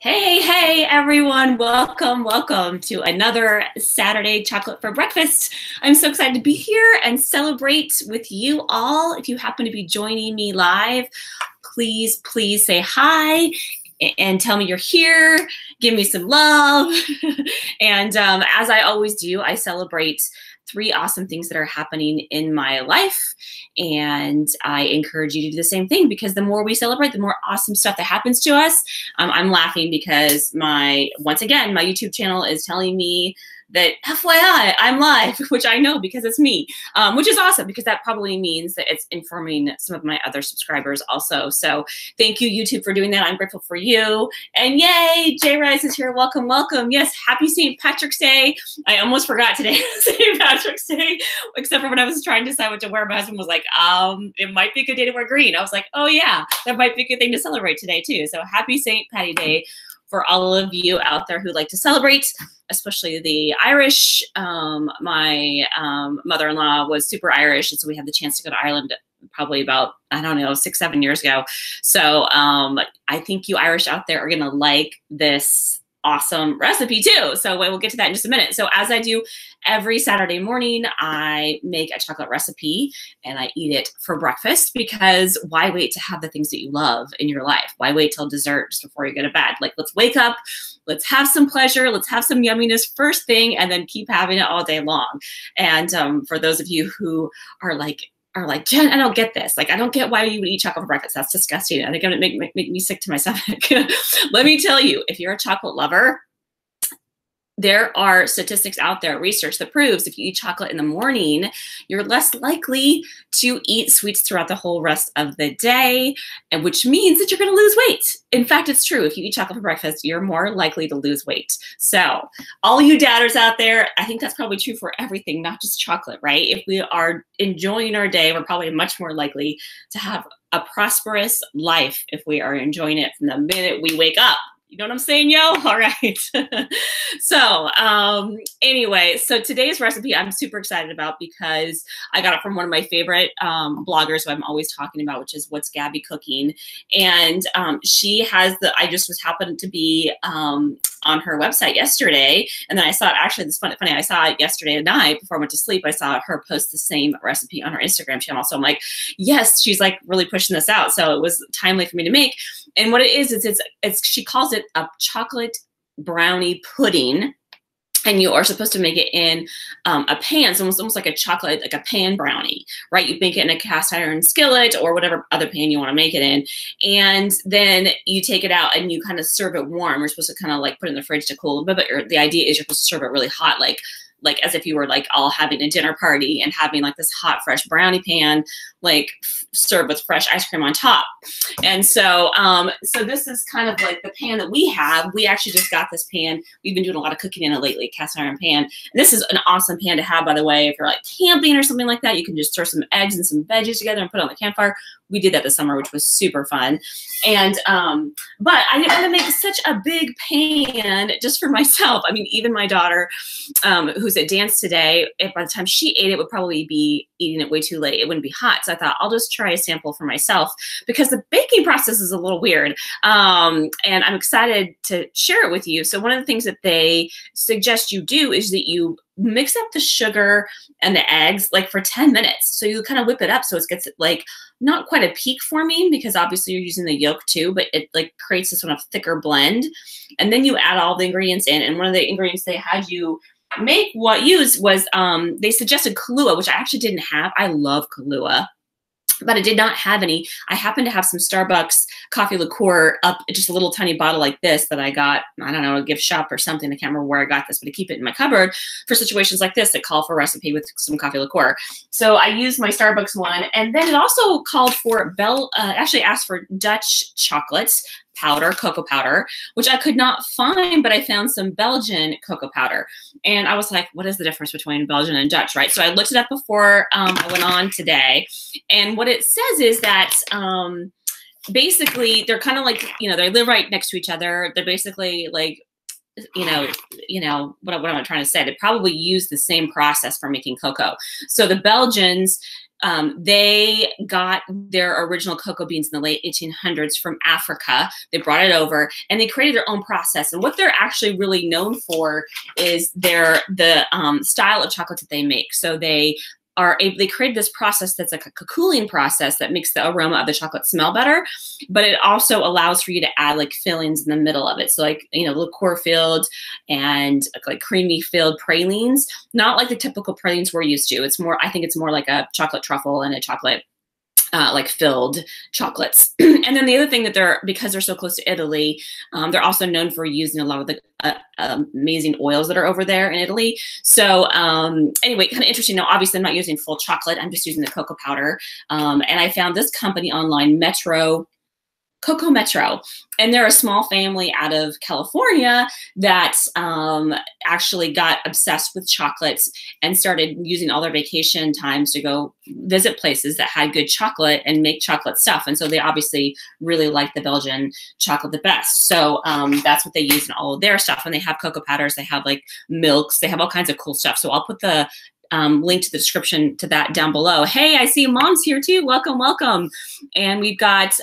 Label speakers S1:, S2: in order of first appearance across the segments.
S1: Hey, everyone. Welcome to another Saturday Chocolate for Breakfast. I'm so excited to be here and celebrate with you all. If you happen to be joining me live, please say hi and tell me you're here. Give me some love. And as I always do, I celebrate 3 awesome things that are happening in my life. And I encourage you to do the same thing, because the more we celebrate, the more awesome stuff that happens to us. I'm laughing because once again, my YouTube channel is telling me that FYI, I'm live, which I know because it's me, which is awesome, because that probably means that it's informing some of my other subscribers also. So thank you, YouTube, for doing that. I'm grateful for you. And yay, J Rise is here. Welcome. Yes, happy St. Patrick's Day. I almost forgot today, St. Patrick's Day, except for when I was trying to decide what to wear. My husband was like, it might be a good day to wear green. I was like, oh yeah, that might be a good thing to celebrate today too. So happy St. Patty Day for all of you out there who like to celebrate, especially the Irish. My mother-in-law was super Irish, and so we had the chance to go to Ireland probably about, I don't know, 6-7 years ago. So I think you Irish out there are gonna like this awesome recipe too. So we'll get to that in just a minute. So as I do every Saturday morning, I make a chocolate recipe and I eat it for breakfast, because why wait to have the things that you love in your life? Why wait till dessert just before you go to bed? Like, let's wake up, let's have some pleasure, let's have some yumminess first thing, and then keep having it all day long. And for those of you who are like, Jen, I don't get this. Like, I don't get why you would eat chocolate for breakfast. That's disgusting. I think it would make me sick to my stomach. Let me tell you, if you're a chocolate lover, there are statistics out there, research that proves if you eat chocolate in the morning, you're less likely to eat sweets throughout the whole rest of the day, and which means that you're going to lose weight. In fact, it's true. If you eat chocolate for breakfast, you're more likely to lose weight. So all you doubters out there, I think that's probably true for everything, not just chocolate, right? If we are enjoying our day, we're probably much more likely to have a prosperous life if we are enjoying it from the minute we wake up. You know what I'm saying, yo? All right. So anyway, so today's recipe I'm super excited about, because I got it from one of my favorite bloggers who I'm always talking about, which is What's Gaby Cooking. And she has I just was happened to be on her website yesterday, and then I saw it, actually, this funny, I saw it yesterday at night before I went to sleep. I saw her post the same recipe on her Instagram channel. So I'm like, yes, she's like really pushing this out. So it was timely for me to make. And what it is she calls it a chocolate brownie pudding. And you are supposed to make it in a pan, so almost like a chocolate, like a pan brownie, right? You make it in a cast iron skillet or whatever other pan you want to make it in. And then you take it out and you kind of serve it warm. You're supposed to kind of like put it in the fridge to cool, but the idea is you're supposed to serve it really hot, like as if you were like all having a dinner party and having like this hot, fresh brownie pan, like served with fresh ice cream on top. And so, so this is kind of like the pan that we have. We actually just got this pan. We've been doing a lot of cooking in it lately, cast iron pan. And this is an awesome pan to have, by the way, if you're like camping or something like that. You can just throw some eggs and some veggies together and put it on the campfire. We did that this summer, which was super fun. And, but I didn't want to make such a big pan just for myself. I mean, even my daughter, who's at dance today, by the time she ate it, would probably be eating it way too late. It wouldn't be hot. So I thought I'll just try a sample for myself, because the baking process is a little weird. And I'm excited to share it with you. So one of the things that they suggest you do is that you mix up the sugar and the eggs like for 10 minutes. So you kind of whip it up so it gets like not quite a peak forming, because obviously you're using the yolk too, but it like creates this sort of thicker blend. And then you add all the ingredients in. And one of the ingredients they had you make was they suggested Kahlua, which I actually didn't have. I love Kahlua, but I did not have any. I happened to have some Starbucks coffee liqueur up, just a little tiny bottle like this that I got, I don't know, a gift shop or something. I can't remember where I got this, but I keep it in my cupboard for situations like this that call for a recipe with some coffee liqueur. So I used my Starbucks one. And then it also called for actually asked for Dutch chocolates powder, cocoa powder, which I could not find, but I found some Belgian cocoa powder. And I was like, what is the difference between Belgian and Dutch, right? So I looked it up before I went on today. And what it says is that basically they're kind of like, they live right next to each other. They're basically like, what am I trying to say? They probably use the same process for making cocoa. So the Belgians they got their original cocoa beans in the late 1800s from Africa. They brought it over and they created their own process. And what they're actually really known for is the style of chocolate that they make. So they created this process that's like a cooling process that makes the aroma of the chocolate smell better, but it also allows for you to add like fillings in the middle of it. So like, liqueur filled and like creamy filled pralines, not like the typical pralines we're used to. I think it's more like a chocolate truffle and a chocolate like filled chocolates. And then the other thing that because they're so close to Italy, they're also known for using a lot of the amazing oils that are over there in Italy. So anyway, kind of interesting. Now, obviously I'm not using full chocolate. I'm just using the cocoa powder. And I found this company online, Cocoa Metro, and they're a small family out of California that actually got obsessed with chocolates and started using all their vacation times to go visit places that had good chocolate and make chocolate stuff. And so they obviously really like the Belgian chocolate the best. So that's what they use in all of their stuff. And they have cocoa powders, they have like milks, they have all kinds of cool stuff. So I'll put the link to the description to that down below. Hey, I see Mom's here too. Welcome, welcome. And we've got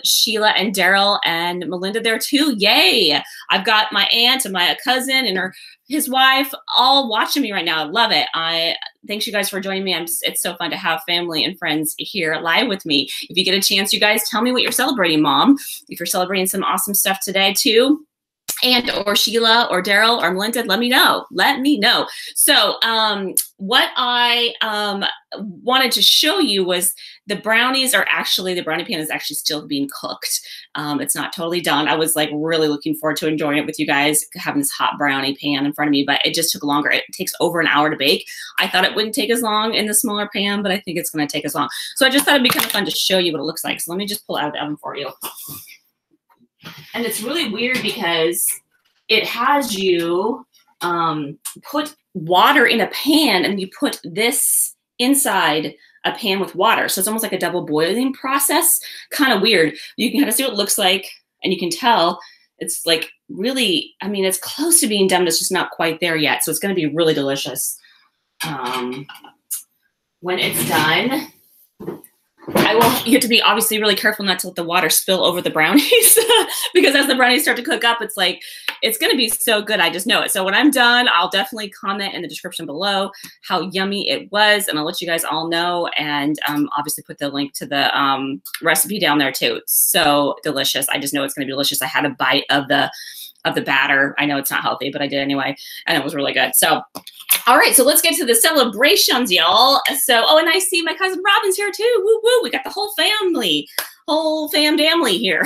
S1: Sheila and Daryl and Melinda there too. Yay. I've got my aunt and my cousin and his wife all watching me right now. I love it. Thanks you guys for joining me. It's so fun to have family and friends here live with me. If you get a chance, you guys tell me what you're celebrating, Mom. If you're celebrating some awesome stuff today too, or Sheila or Daryl or Melinda, let me know. Let me know. So what I wanted to show you was the brownie pan is actually still being cooked. It's not totally done. I was like really looking forward to enjoying it with you guys, having this hot brownie pan in front of me, but it just took longer. It takes over an hour to bake. I thought it wouldn't take as long in the smaller pan, but I think it's going to take as long. So I just thought it'd be kind of fun to show you what it looks like. So let me just pull it out of the oven for you. And it's really weird because it has you put water in a pan and you put this inside a pan with water. So it's almost like a double boiling process. Kind of weird. You can kind of see what it looks like and you can tell it's like really, I mean, it's close to being done, but it's just not quite there yet. So it's going to be really delicious. When it's done, you have to be obviously really careful not to let the water spill over the brownies because as the brownies start to cook up, it's like, it's going to be so good. I just know it. So when I'm done, I'll definitely comment in the description below how yummy it was. And I'll let you guys all know. And obviously put the link to the recipe down there too. So delicious. I just know it's going to be delicious. I had a bite of the batter. I know it's not healthy, but I did anyway. And it was really good. So, all right, so let's get to the celebrations, y'all. So, oh, and I see my cousin Robin's here too. Woo woo, we got the whole family here.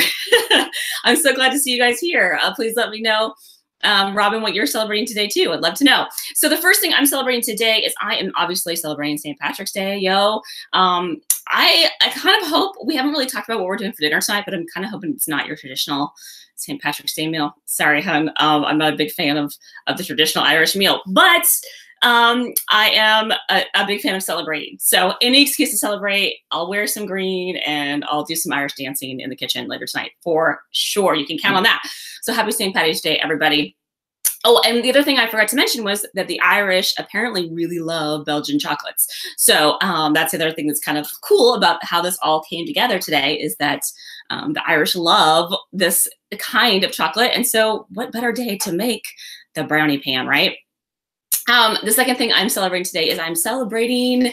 S1: I'm so glad to see you guys here. Please let me know, Robin, what you're celebrating today too. I'd love to know. So the first thing I'm celebrating today is I am obviously celebrating St. Patrick's Day, yo. I kind of hope, we haven't really talked about what we're doing for dinner tonight, but I'm kind of hoping it's not your traditional St. Patrick's Day meal. Sorry, hon. I'm not a big fan of the traditional Irish meal, but I am a big fan of celebrating. So any excuse to celebrate, I'll wear some green and I'll do some Irish dancing in the kitchen later tonight for sure. You can count on that. So happy St. Patty's Day, everybody. Oh, and the other thing I forgot to mention was that the Irish apparently really love Belgian chocolates. So that's the other thing that's kind of cool about how this all came together today is that the Irish love this kind of chocolate. And so what better day to make the brownie pan, right? The second thing I'm celebrating today is I'm celebrating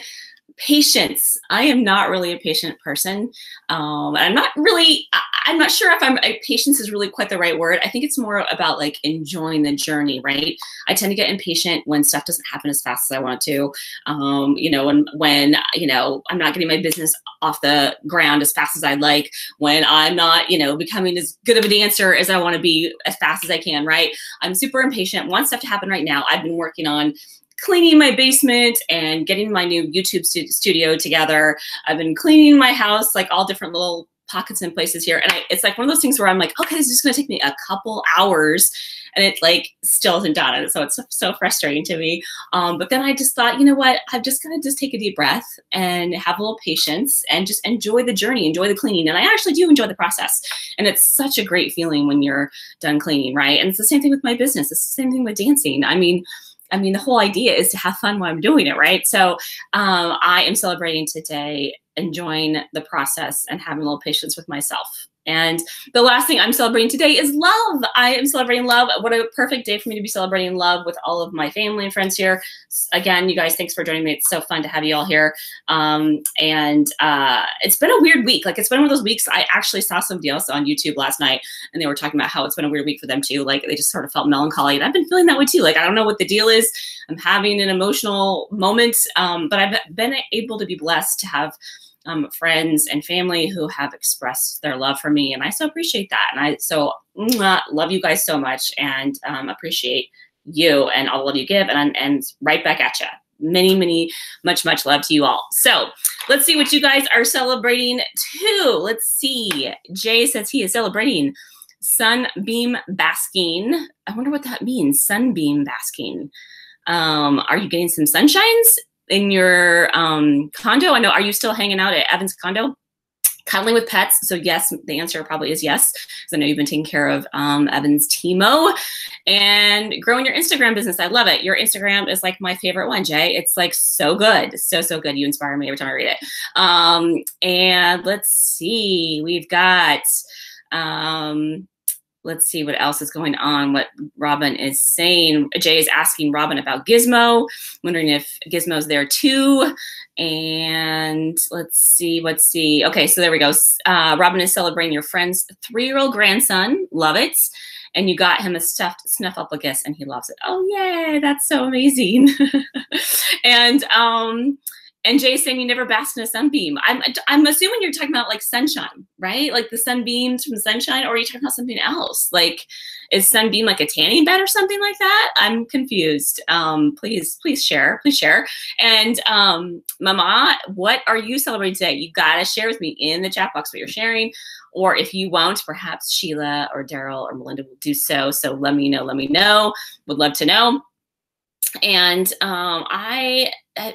S1: patience. I am not really a patient person. I'm not sure if patience is really quite the right word. I think it's more about like enjoying the journey, right? I tend to get impatient when stuff doesn't happen as fast as I want to. When I'm not getting my business off the ground as fast as I'd like, when I'm not, becoming as good of a dancer as I want to be as fast as I can, right? I'm super impatient. Want stuff to happen right now. I've been working on cleaning my basement and getting my new YouTube studio together. I've been cleaning my house, like all different little pockets and places here. And it's like one of those things where I'm like, okay, this is just going to take me a couple hours and it like still isn't done. And so it's so frustrating to me. But then I just thought, you know what, I've just got to just take a deep breath and have a little patience and just enjoy the journey, enjoy the cleaning. And I actually do enjoy the process. And it's such a great feeling when you're done cleaning, right? And it's the same thing with my business. It's the same thing with dancing. I mean, I mean, the whole idea is to have fun while I'm doing it, right? So I am celebrating today, enjoying the process and having a little patience with myself. And the last thing I'm celebrating today is love. I am celebrating love. What a perfect day for me to be celebrating love with all of my family and friends here. Again, you guys, thanks for joining me. It's so fun to have you all here. It's been a weird week. Like, it's been one of those weeks. I actually saw somebody else on YouTube last night, and they were talking about how it's been a weird week for them too. Like, they just sort of felt melancholy, and I've been feeling that way too. Like, I don't know what the deal is. I'm having an emotional moment, but I've been able to be blessed to have friends and family who have expressed their love for me. And I so appreciate that. And I so love you guys so much, and appreciate you and all the love you give, and right back at you. Many, much love to you all. So let's see what you guys are celebrating too. Let's see. Jay says he is celebrating sunbeam basking. I wonder what that means. Sunbeam basking. Are you getting some sunshines in your condo? I know, are you still hanging out at Evan's condo? Cuddling with pets? So yes, the answer probably is yes, because I know you've been taking care of Evan's Timo, and growing your Instagram business. I love it. Your Instagram is like my favorite one, Jay. It's like so good. So good. You inspire me every time I read it. And let's see, we've got, let's see what else is going on, what Robin is saying. Jay is asking Robin about Gizmo, wondering if Gizmo's there too. And let's see. Okay, so there we go. Robin is celebrating your friend's 3-year-old grandson. Love it. And you got him a stuffed Snuffleupagus, and he loves it. Oh, yay, that's so amazing. And Jay's saying you never basked in a sunbeam. I'm assuming you're talking about like sunshine, right? Like the sunbeams from sunshine, or are you talking about something else? Like, is sunbeam like a tanning bed or something like that? I'm confused. Please share. And Mama, what are you celebrating today? You gotta share with me in the chat box what you're sharing. Or if you won't, perhaps Sheila or Daryl or Melinda will do so. So let me know. Would love to know. And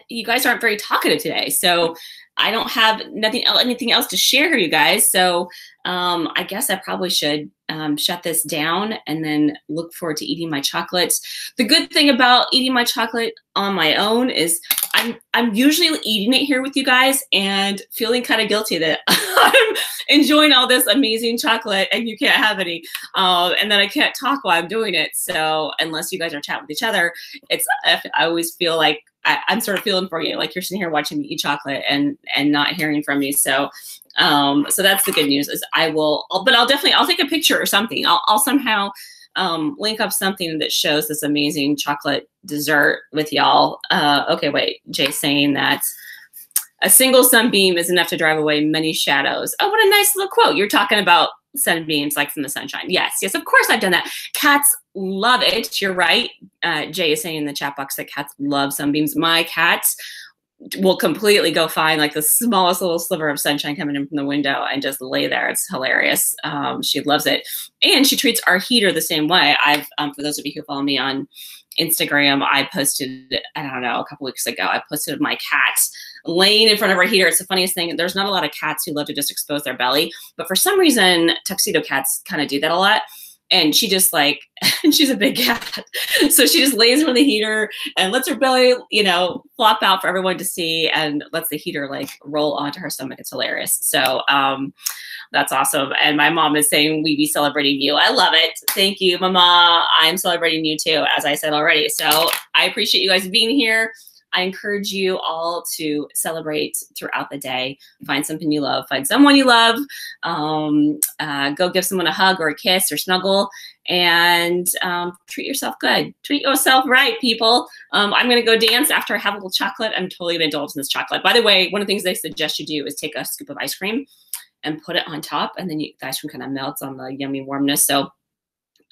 S1: you guys aren't very talkative today, so I don't have anything else to share here, you guys. So I guess I probably should shut this down and then look forward to eating my chocolate. The good thing about eating my chocolate on my own is I'm usually eating it here with you guys and feeling kind of guilty that I'm enjoying all this amazing chocolate and you can't have any, and then I can't talk while I'm doing it. So unless you guys are chatting with each other, I always feel like I'm sort of feeling for you, like you're sitting here watching me eat chocolate and not hearing from me. So so that's the good news. Is I'll take a picture or something. I'll somehow link up something that shows this amazing chocolate dessert with y'all. Okay, wait, Jay's saying that a single sunbeam is enough to drive away many shadows. Oh, what a nice little quote. You're talking about sunbeams like from the sunshine. Yes, of course I've done that. Cats love it. You're right. Jay is saying in the chat box that cats love sunbeams. My cats will completely go find like the smallest little sliver of sunshine coming in from the window and just lay there. It's hilarious. She loves it. And she treats our heater the same way. For those of you who follow me on Instagram, I posted, I don't know, a couple weeks ago, I posted my cat laying in front of our heater. It's the funniest thing. There's not a lot of cats who love to just expose their belly, but for some reason, tuxedo cats kind of do that a lot. And she just like, and she's a big cat. So she just lays on the heater and lets her belly, flop out for everyone to see and lets the heater like roll onto her stomach. It's hilarious. So that's awesome. And my mom is saying, we be celebrating you. I love it. Thank you, Mama. I'm celebrating you too, as I said already. So I appreciate you guys being here. I encourage you all to celebrate throughout the day. Find something you love. Find someone you love. Go give someone a hug or a kiss or snuggle, and treat yourself good. Treat yourself right, people. I'm going to go dance after I have a little chocolate. I'm totally going to indulge in this chocolate. By the way, one of the things they suggest you do is take a scoop of ice cream and put it on top, and then the ice cream kind of melts on the yummy warmness. So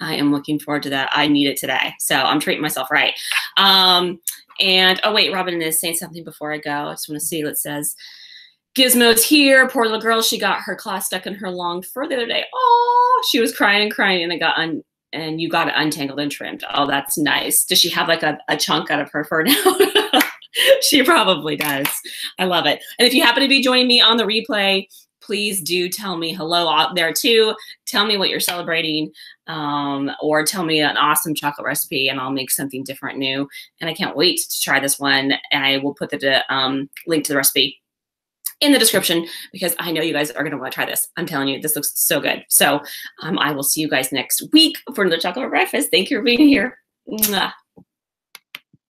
S1: I am looking forward to that. I need it today. So I'm treating myself right. And, oh, wait, Robin is saying something before I go. I just want to see what it says. Gizmo's here. Poor little girl. She got her claw stuck in her long fur the other day. Oh, she was crying and crying, and and you got it untangled and trimmed. Oh, that's nice. Does she have like a chunk out of her fur now? She probably does. I love it. And if you happen to be joining me on the replay, please do tell me hello out there too. tell me what you're celebrating, or tell me an awesome chocolate recipe and I'll make something different new. And I can't wait to try this one. And I will put the link to the recipe in the description because I know you guys are going to want to try this. I'm telling you, this looks so good. So I will see you guys next week for another chocolate breakfast. Thank you for being here. Mwah.